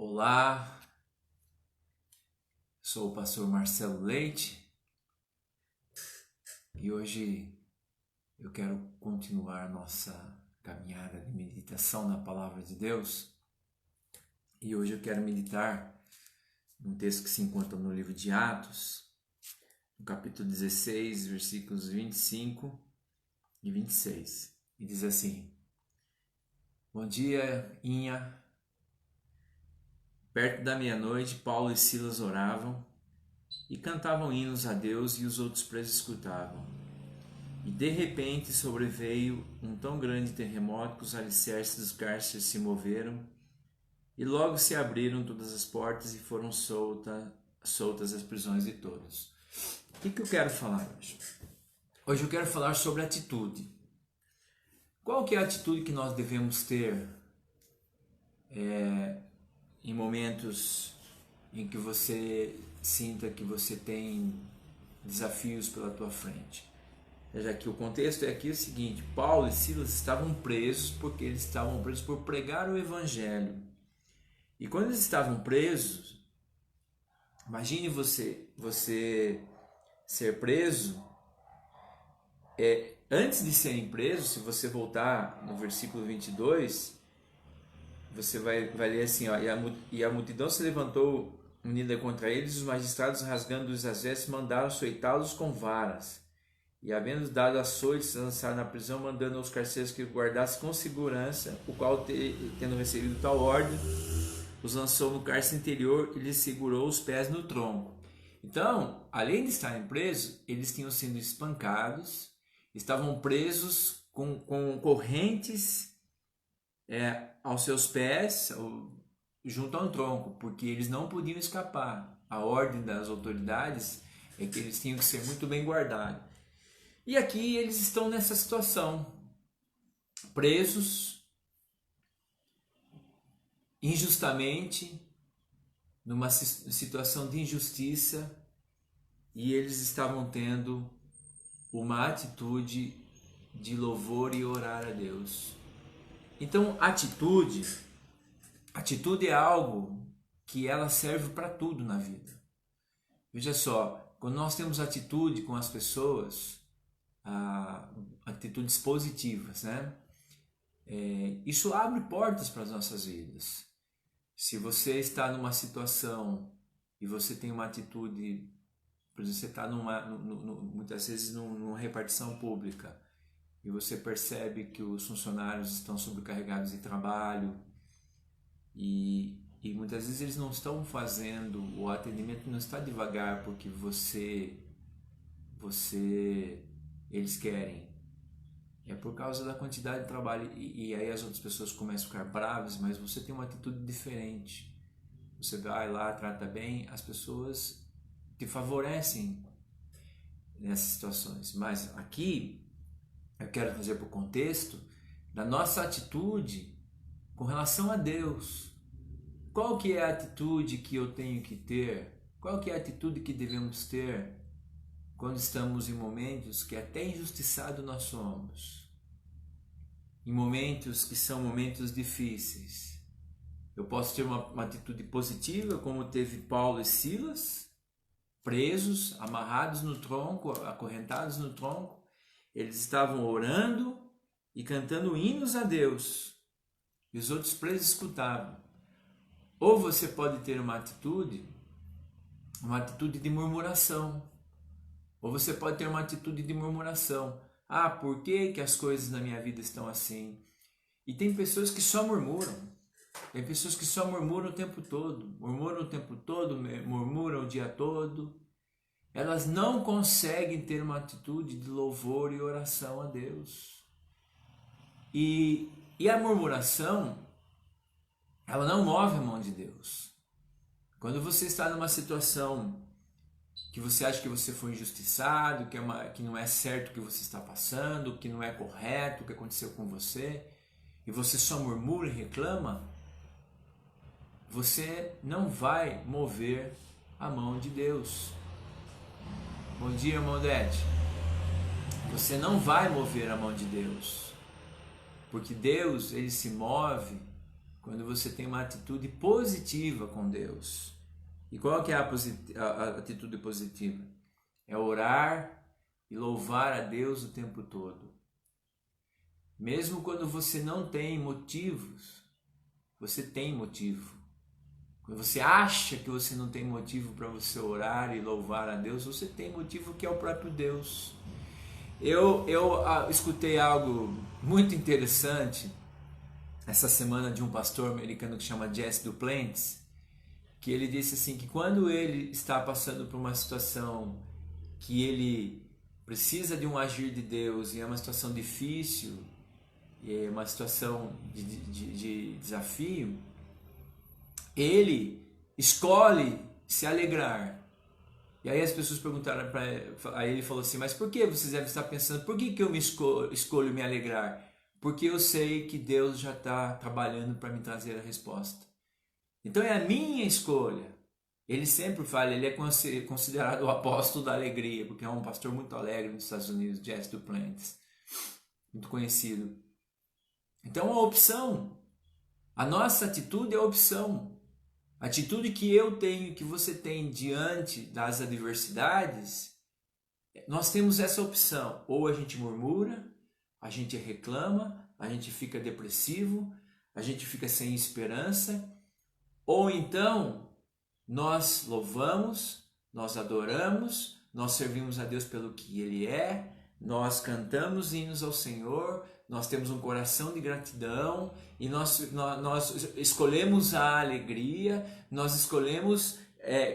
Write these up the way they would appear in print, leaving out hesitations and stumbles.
Olá, sou o pastor Marcelo Leite e hoje eu quero continuar nossa caminhada de meditação na Palavra de Deus. E hoje eu quero meditar num texto que se encontra no livro de Atos, no capítulo 16, versículos 25 e 26. E diz assim: Bom dia, Inha. Perto da meia-noite, Paulo e Silas oravam e cantavam hinos a Deus, e os outros presos escutavam. E de repente sobreveio um tão grande terremoto que os alicerces dos cárceres se moveram, e logo se abriram todas as portas e foram soltas as prisões de todos. O que eu quero falar hoje? Hoje eu quero falar sobre atitude. Qual que é a atitude que nós devemos ter em momentos em que você sinta que você tem desafios pela tua frente? Já que o contexto é aqui o seguinte: Paulo e Silas estavam presos porque eles estavam presos por pregar o evangelho. E quando eles estavam presos, imagine você ser preso. Antes de serem presos, se você voltar no versículo 22, você vai ler assim, ó: e a multidão se levantou unida contra eles, os magistrados, rasgando-os as vestes, mandaram açoitá-los com varas. E, havendo dado açoites, lançaram na prisão, mandando aos carcereiros que guardassem com segurança, o qual, tendo recebido tal ordem, os lançou no cárcere interior e lhes segurou os pés no tronco. Então, além de estarem presos, eles tinham sido espancados, estavam presos com correntes aos seus pés, junto ao tronco, porque eles não podiam escapar. A ordem das autoridades é que eles tinham que ser muito bem guardados. E aqui eles estão nessa situação, presos injustamente, numa situação de injustiça, e eles estavam tendo uma atitude de louvor e orar a Deus. Então, atitude é algo que ela serve para tudo na vida. Veja só, quando nós temos atitude com as pessoas, atitudes positivas, né? Isso abre portas para as nossas vidas. Se você está numa situação e você tem uma atitude, por exemplo, você está muitas vezes numa repartição pública e você percebe que os funcionários estão sobrecarregados de trabalho e muitas vezes eles não estão fazendo, o atendimento não está devagar porque eles querem. É por causa da quantidade de trabalho, e aí as outras pessoas começam a ficar bravas, mas você tem uma atitude diferente. Você vai lá, trata bem, as pessoas te favorecem nessas situações. Mas aqui eu quero trazer para o contexto da nossa atitude com relação a Deus. Qual que é a atitude que eu tenho que ter? Qual que é a atitude que devemos ter quando estamos em momentos que até injustiçado nós somos? Em momentos que são momentos difíceis. Eu posso ter uma atitude positiva, como teve Paulo e Silas, presos, amarrados no tronco, acorrentados no tronco. Eles estavam orando e cantando hinos a Deus, e os outros presos escutavam. Ou você pode ter uma atitude de murmuração. Ou você pode ter uma atitude de murmuração. Por que as coisas na minha vida estão assim? E tem pessoas que só murmuram. Tem pessoas que só murmuram o tempo todo. Murmuram o dia todo. Elas não conseguem ter uma atitude de louvor e oração a Deus. E a murmuração, ela não move a mão de Deus. Quando você está numa situação que você acha que você foi injustiçado, que não é certo o que você está passando, que não é correto o que aconteceu com você, e você só murmura e reclama, você não vai mover a mão de Deus. Bom dia, irmão Odete. Você não vai mover a mão de Deus, porque Deus, ele se move quando você tem uma atitude positiva com Deus. E qual que é a atitude positiva? É orar e louvar a Deus o tempo todo. Mesmo quando você não tem motivos, você tem motivo. Quando você acha que você não tem motivo para você orar e louvar a Deus, você tem motivo, que é o próprio Deus. Eu escutei algo muito interessante essa semana de um pastor americano que chama Jesse Duplantis, que ele disse assim, que quando ele está passando por uma situação que ele precisa de um agir de Deus e é uma situação difícil, é uma situação de desafio, ele escolhe se alegrar. E aí as pessoas perguntaram para ele, aí ele falou assim, mas por que vocês devem estar pensando, por que eu me escolho me alegrar? Porque eu sei que Deus já está trabalhando para me trazer a resposta. Então é a minha escolha. Ele sempre fala, ele é considerado o apóstolo da alegria, porque é um pastor muito alegre nos Estados Unidos, Jesse Duplantis, muito conhecido. Então a opção, a nossa atitude é a opção. A atitude que eu tenho, que você tem diante das adversidades, nós temos essa opção. Ou a gente murmura, a gente reclama, a gente fica depressivo, a gente fica sem esperança, ou então nós louvamos, nós adoramos, nós servimos a Deus pelo que Ele é, nós cantamos hinos ao Senhor, nós temos um coração de gratidão e nós escolhemos a alegria, nós escolhemos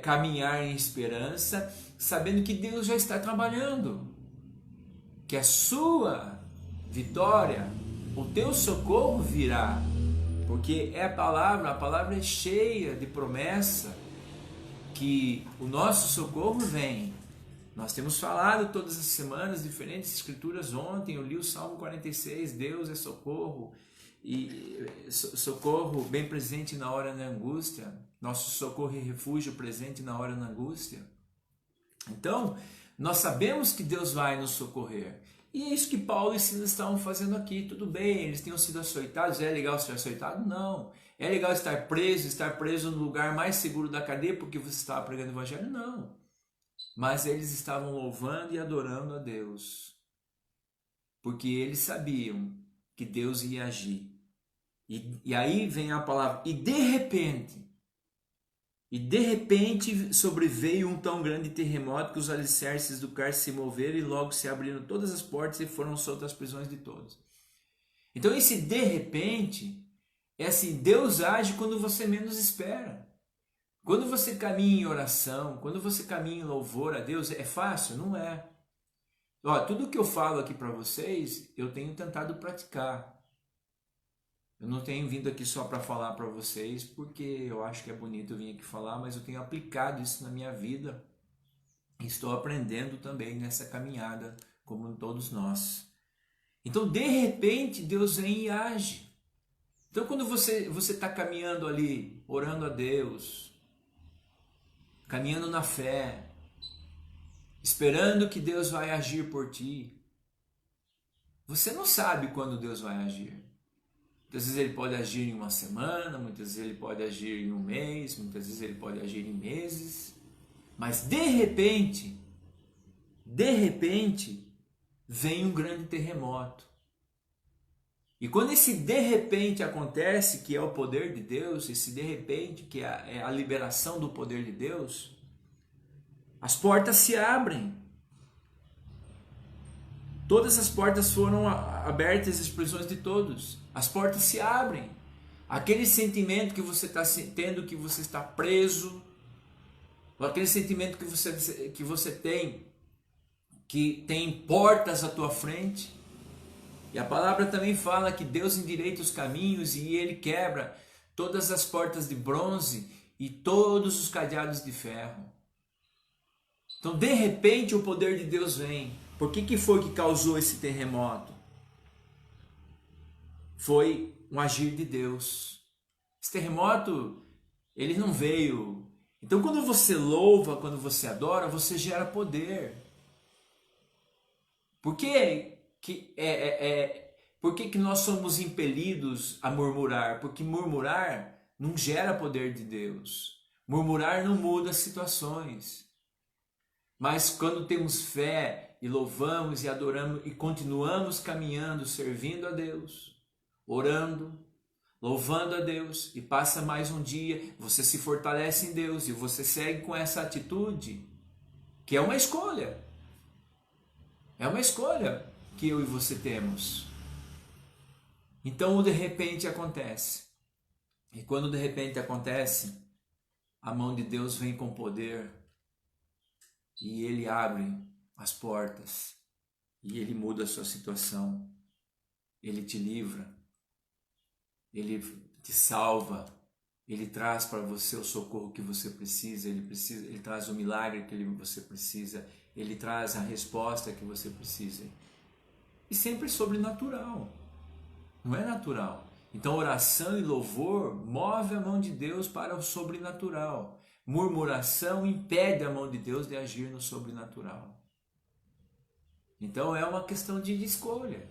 caminhar em esperança, sabendo que Deus já está trabalhando, que a sua vitória, o teu socorro virá, porque a palavra é cheia de promessa que o nosso socorro vem. Nós temos falado todas as semanas diferentes escrituras. Ontem eu li o Salmo 46, Deus é socorro, e socorro bem presente na hora da angústia, nosso socorro e refúgio presente na hora da angústia. Então, nós sabemos que Deus vai nos socorrer. E é isso que Paulo e Silas estavam fazendo aqui. Tudo bem, eles tinham sido açoitados. É legal ser açoitado? Não. É legal estar preso no lugar mais seguro da cadeia porque você estava pregando o evangelho? Não. Mas eles estavam louvando e adorando a Deus, porque eles sabiam que Deus ia agir. E aí vem a palavra, e de repente sobreveio um tão grande terremoto que os alicerces do cárcere se moveram e logo se abriram todas as portas e foram soltas as prisões de todos. Então esse de repente é assim, Deus age quando você menos espera. Quando você caminha em oração, quando você caminha em louvor a Deus, é fácil? Não é. Tudo que eu falo aqui para vocês, eu tenho tentado praticar. Eu não tenho vindo aqui só para falar para vocês, porque eu acho que é bonito eu vir aqui falar, mas eu tenho aplicado isso na minha vida. E estou aprendendo também nessa caminhada, como todos nós. Então, de repente, Deus vem e age. Então, quando você está caminhando ali, orando a Deus, caminhando na fé, esperando que Deus vai agir por ti, você não sabe quando Deus vai agir. Muitas vezes Ele pode agir em uma semana, muitas vezes Ele pode agir em um mês, muitas vezes Ele pode agir em meses, mas de repente, vem um grande terremoto. E quando esse de repente acontece, que é o poder de Deus, esse de repente que é a liberação do poder de Deus, as portas se abrem. Todas as portas foram abertas, as prisões de todos. As portas se abrem. Aquele sentimento que você está tendo, que você está preso, ou aquele sentimento que você tem, que tem portas à tua frente. E a palavra também fala que Deus endireita os caminhos e Ele quebra todas as portas de bronze e todos os cadeados de ferro. Então, de repente, o poder de Deus vem. Por que foi que causou esse terremoto? Foi um agir de Deus. Esse terremoto, ele não veio. Então, quando você louva, quando você adora, você gera poder. Por Por que nós somos impelidos a murmurar? Porque murmurar não gera poder de Deus. Murmurar não muda as situações. Mas quando temos fé e louvamos e adoramos e continuamos caminhando, servindo a Deus, orando, louvando a Deus, e passa mais um dia, você se fortalece em Deus e você segue com essa atitude, que é uma escolha. É uma escolha que eu e você temos. Então o de repente acontece. E quando de repente acontece, a mão de Deus vem com poder e Ele abre as portas e Ele muda a sua situação. Ele te livra, Ele te salva, Ele traz para você o socorro que você precisa, Ele traz o milagre que você precisa, Ele traz a resposta que você precisa. E sempre sobrenatural, não é natural. Então oração e louvor move a mão de Deus para o sobrenatural. Murmuração impede a mão de Deus de agir no sobrenatural. Então é uma questão de escolha.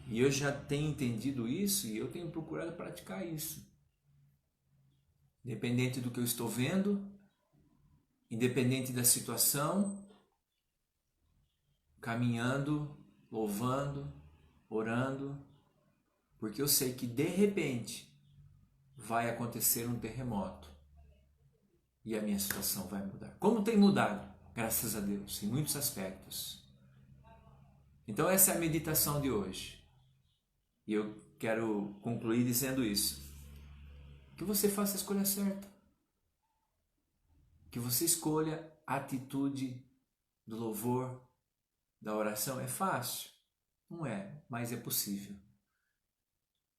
E eu já tenho entendido isso e eu tenho procurado praticar isso. Independente do que eu estou vendo, independente da situação, caminhando, louvando, orando, porque eu sei que de repente vai acontecer um terremoto e a minha situação vai mudar. Como tem mudado, graças a Deus, em muitos aspectos. Então essa é a meditação de hoje. E eu quero concluir dizendo isso. Que você faça a escolha certa. Que você escolha a atitude do louvor, da oração. É fácil? Não é, mas é possível.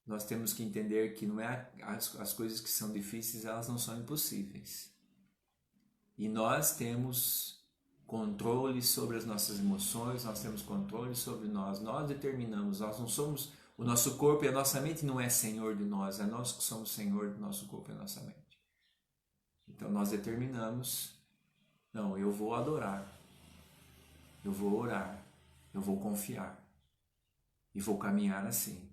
Nós temos que entender que não é as coisas que são difíceis, elas não são impossíveis. E nós temos controle sobre as nossas emoções, nós temos controle sobre nós determinamos, nós não somos, o nosso corpo e a nossa mente não é senhor de nós, é nós que somos senhor do nosso corpo e da nossa mente. Então nós determinamos, não, eu vou adorar, eu vou orar, eu vou confiar e vou caminhar assim.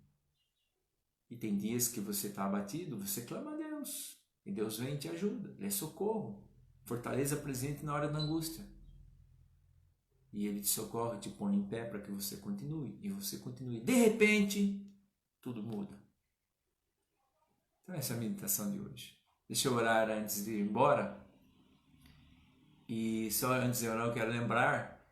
E tem dias que você está abatido, você clama a Deus. E Deus vem e te ajuda. Ele é socorro. Fortaleza presente na hora da angústia. E Ele te socorre, te põe em pé para que você continue. E você continue. De repente, tudo muda. Então essa é a meditação de hoje. Deixa eu orar antes de ir embora. E só antes de orar eu quero lembrar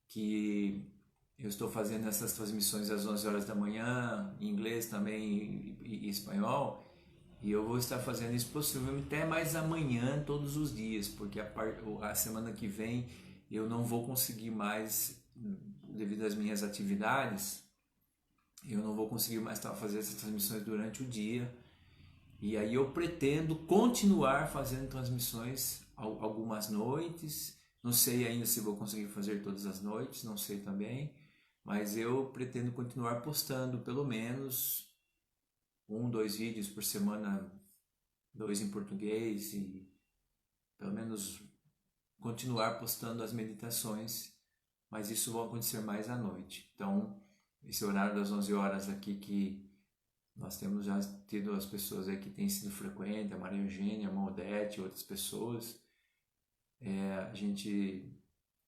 que eu estou fazendo essas transmissões às 11 horas da manhã, em inglês também e espanhol, e eu vou estar fazendo isso possivelmente até mais amanhã, todos os dias, porque a semana que vem eu não vou conseguir mais, devido às minhas atividades, eu não vou conseguir mais fazer essas transmissões durante o dia, e aí eu pretendo continuar fazendo transmissões algumas noites, não sei ainda se vou conseguir fazer todas as noites, não sei também, mas eu pretendo continuar postando pelo menos 2 vídeos por semana, 2 em português e pelo menos continuar postando as meditações, mas isso vai acontecer mais à noite. Então, esse horário das 11 horas aqui que nós temos já tido as pessoas aí que têm sido frequentes, a Maria Eugênia, a irmã Odete e outras pessoas, a gente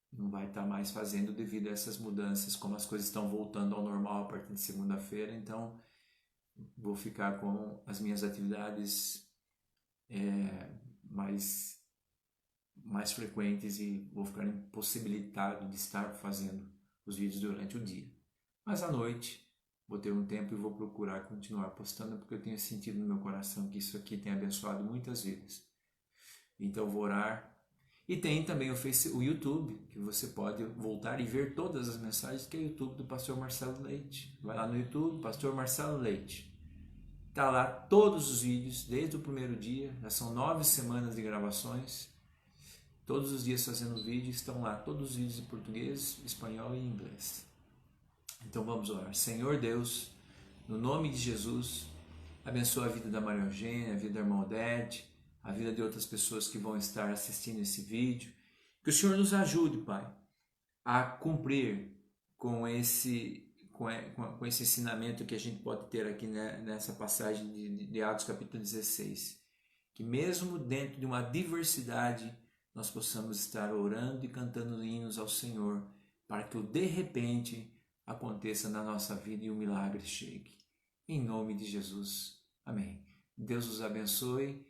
não vai estar mais fazendo devido a essas mudanças, como as coisas estão voltando ao normal a partir de segunda-feira, então vou ficar com as minhas atividades mais frequentes e vou ficar impossibilitado de estar fazendo os vídeos durante o dia. Mas à noite vou ter um tempo e vou procurar continuar postando, porque eu tenho sentido no meu coração que isso aqui tem abençoado muitas vidas. Então vou orar. E tem também o YouTube, que você pode voltar e ver todas as mensagens, que é o YouTube do Pastor Marcelo Leite. Vai lá no YouTube, Pastor Marcelo Leite. Está lá todos os vídeos, desde o primeiro dia, já são 9 semanas de gravações. Todos os dias fazendo vídeo, estão lá todos os vídeos em português, espanhol e inglês. Então vamos orar. Senhor Deus, no nome de Jesus, abençoa a vida da Maria Eugênia, a vida da irmã Odete, a vida de outras pessoas que vão estar assistindo esse vídeo. Que o Senhor nos ajude, Pai, a cumprir com com esse ensinamento que a gente pode ter aqui, né, nessa passagem de Atos capítulo 16. Que mesmo dentro de uma diversidade, nós possamos estar orando e cantando hinos ao Senhor, para que o de repente aconteça na nossa vida e o milagre chegue. Em nome de Jesus. Amém. Deus os abençoe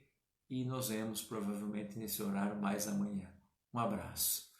e nos vemos provavelmente nesse horário mais amanhã. Um abraço.